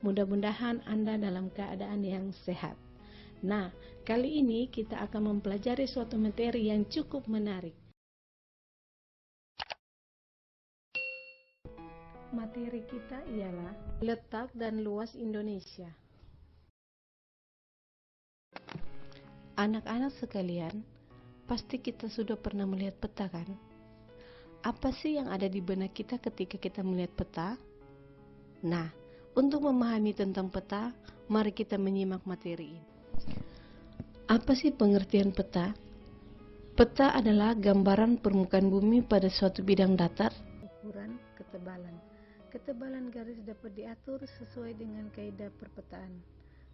Mudah-mudahan Anda dalam keadaan yang sehat. Nah, kali ini kita akan mempelajari suatu materi yang cukup menarik. Materi kita ialah letak dan luas Indonesia. Anak-anak sekalian, pasti kita sudah pernah melihat peta kan? Apa sih yang ada di benak kita ketika kita melihat peta? Nah, untuk memahami tentang peta, mari kita menyimak materi ini. Apa sih pengertian peta? Peta adalah gambaran permukaan bumi pada suatu bidang datar. Ukuran ketebalan. Ketebalan garis dapat diatur sesuai dengan kaidah perpetaan.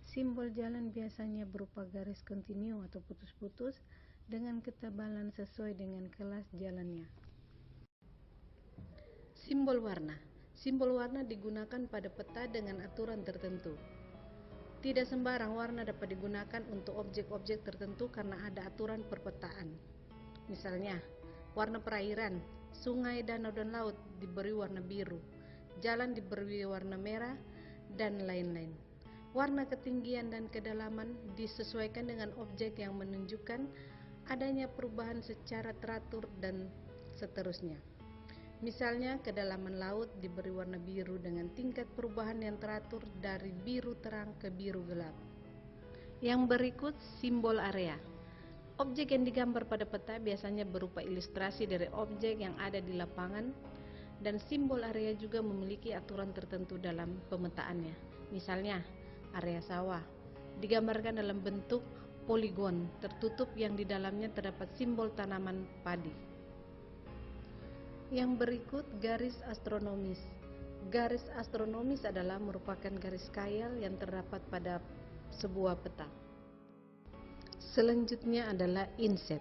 Simbol jalan biasanya berupa garis kontinu atau putus-putus dengan ketebalan sesuai dengan kelas jalannya. Simbol warna. Simbol warna digunakan pada peta dengan aturan tertentu. Tidak sembarang warna dapat digunakan untuk objek-objek tertentu karena ada aturan perpetaan. Misalnya, warna perairan, sungai, danau, dan laut diberi warna biru, jalan diberi warna merah, dan lain-lain. Warna ketinggian dan kedalaman disesuaikan dengan objek yang menunjukkan adanya perubahan secara teratur dan seterusnya. Misalnya, kedalaman laut diberi warna biru dengan tingkat perubahan yang teratur dari biru terang ke biru gelap. Yang berikut simbol area. Objek yang digambar pada peta biasanya berupa ilustrasi dari objek yang ada di lapangan, dan simbol area juga memiliki aturan tertentu dalam pemetaannya. Misalnya, area sawah digambarkan dalam bentuk poligon tertutup yang di dalamnya terdapat simbol tanaman padi. Yang berikut garis astronomis. Garis astronomis adalah merupakan garis khayal yang terdapat pada sebuah peta. Selanjutnya adalah inset.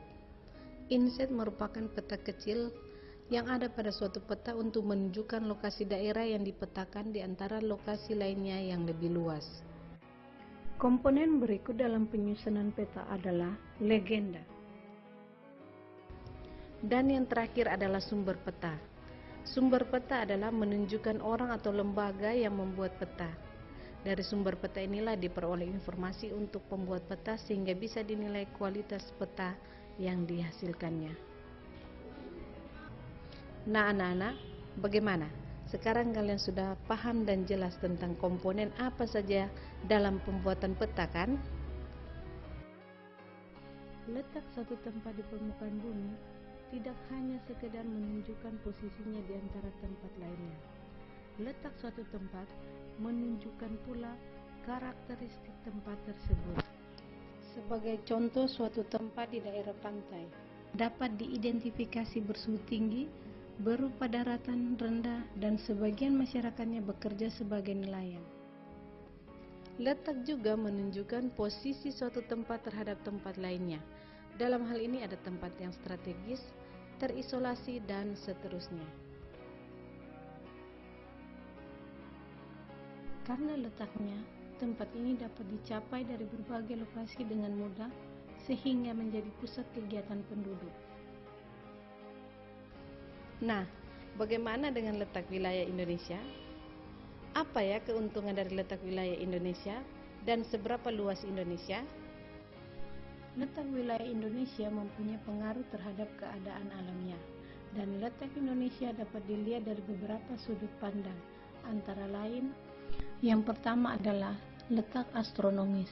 Inset merupakan peta kecil yang ada pada suatu peta untuk menunjukkan lokasi daerah yang dipetakan di antara lokasi lainnya yang lebih luas. Komponen berikut dalam penyusunan peta adalah legenda. Dan yang terakhir adalah sumber peta. Sumber peta adalah menunjukkan orang atau lembaga yang membuat peta. Dari sumber peta inilah diperoleh informasi untuk pembuat peta sehingga bisa dinilai kualitas peta yang dihasilkannya. Nah anak-anak, bagaimana? Sekarang kalian sudah paham dan jelas tentang komponen apa saja dalam pembuatan peta kan? Letak suatu tempat di permukaan bumi tidak hanya sekedar menunjukkan posisinya di antara tempat lainnya. Letak suatu tempat menunjukkan pula karakteristik tempat tersebut. Sebagai contoh, suatu tempat di daerah pantai dapat diidentifikasi bersuhu tinggi, berupa daratan rendah, dan sebagian masyarakatnya bekerja sebagai nelayan. Letak juga menunjukkan posisi suatu tempat terhadap tempat lainnya. Dalam hal ini ada tempat yang strategis, terisolasi, dan seterusnya. Karena letaknya, tempat ini dapat dicapai dari berbagai lokasi dengan mudah, sehingga menjadi pusat kegiatan penduduk. Nah, bagaimana dengan letak wilayah Indonesia? Apa ya keuntungan dari letak wilayah Indonesia dan seberapa luas Indonesia? Letak wilayah Indonesia mempunyai pengaruh terhadap keadaan alamnya, dan letak Indonesia dapat dilihat dari beberapa sudut pandang, antara lain, yang pertama adalah letak astronomis.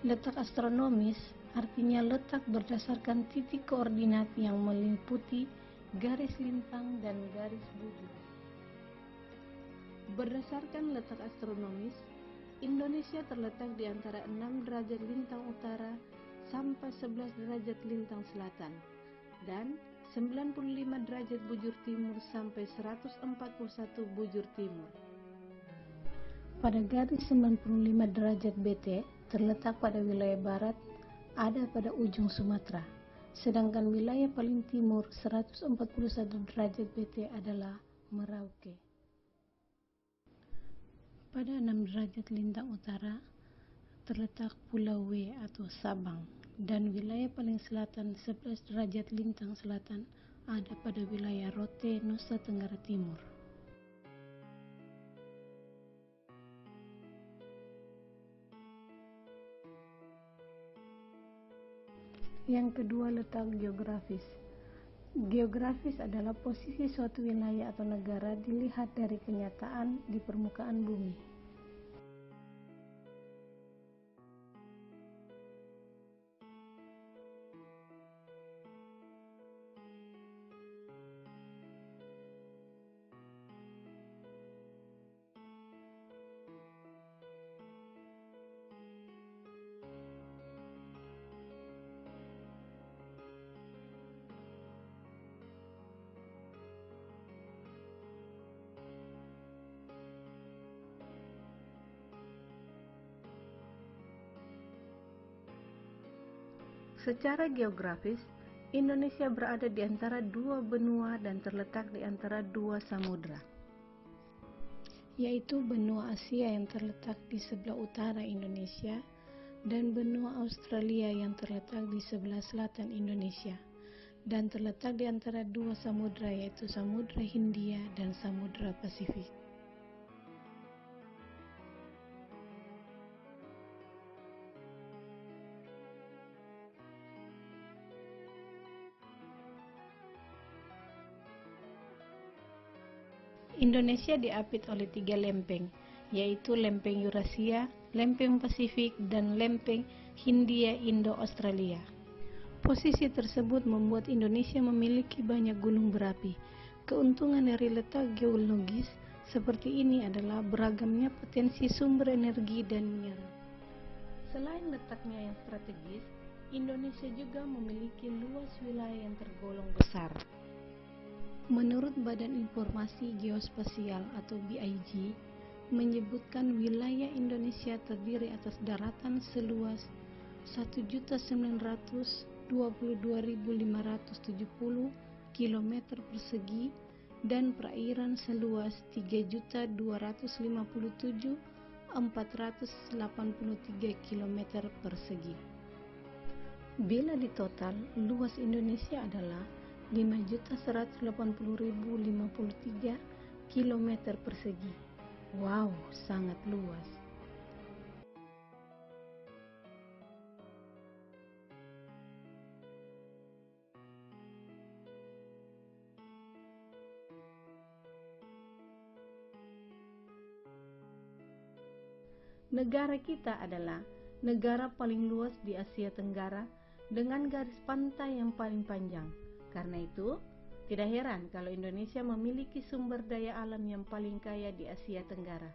Letak astronomis artinya letak berdasarkan titik koordinat yang meliputi garis lintang dan garis bujur. Berdasarkan letak astronomis, Indonesia terletak di antara 6 derajat lintang utara sampai 11 derajat lintang selatan dan 95 derajat bujur timur sampai 141 bujur timur. Pada garis 95 derajat BT terletak pada wilayah barat, ada pada ujung Sumatera. Sedangkan wilayah paling timur 141 derajat BT adalah Merauke. Pada 6 derajat lintang utara terletak Pulau W atau Sabang, dan wilayah paling selatan 11 derajat lintang selatan ada pada wilayah Rote, Nusa Tenggara Timur. Yang kedua, letak geografis. Geografis adalah posisi suatu wilayah atau negara dilihat dari kenyataan di permukaan bumi. Secara geografis, Indonesia berada di antara dua benua dan terletak di antara dua samudra, yaitu benua Asia yang terletak di sebelah utara Indonesia dan benua Australia yang terletak di sebelah selatan Indonesia, dan terletak di antara dua samudra, yaitu Samudra Hindia dan Samudra Pasifik. Indonesia diapit oleh 3 lempeng, yaitu lempeng Eurasia, lempeng Pasifik, dan lempeng Hindia Indo-Australia. Posisi tersebut membuat Indonesia memiliki banyak gunung berapi. Keuntungan dari letak geologis seperti ini adalah beragamnya potensi sumber energi dan mineral. Selain letaknya yang strategis, Indonesia juga memiliki luas wilayah yang tergolong besar. Menurut Badan Informasi Geospasial atau BIG, menyebutkan wilayah Indonesia terdiri atas daratan seluas 1.922.570 km persegi dan perairan seluas 3.257.483 km persegi. Bila ditotal, luas Indonesia adalah 5.180.053 km persegi. Wow, sangat luas. Negara kita adalah negara paling luas di Asia Tenggara dengan garis pantai yang paling panjang. Karena itu, tidak heran kalau Indonesia memiliki sumber daya alam yang paling kaya di Asia Tenggara.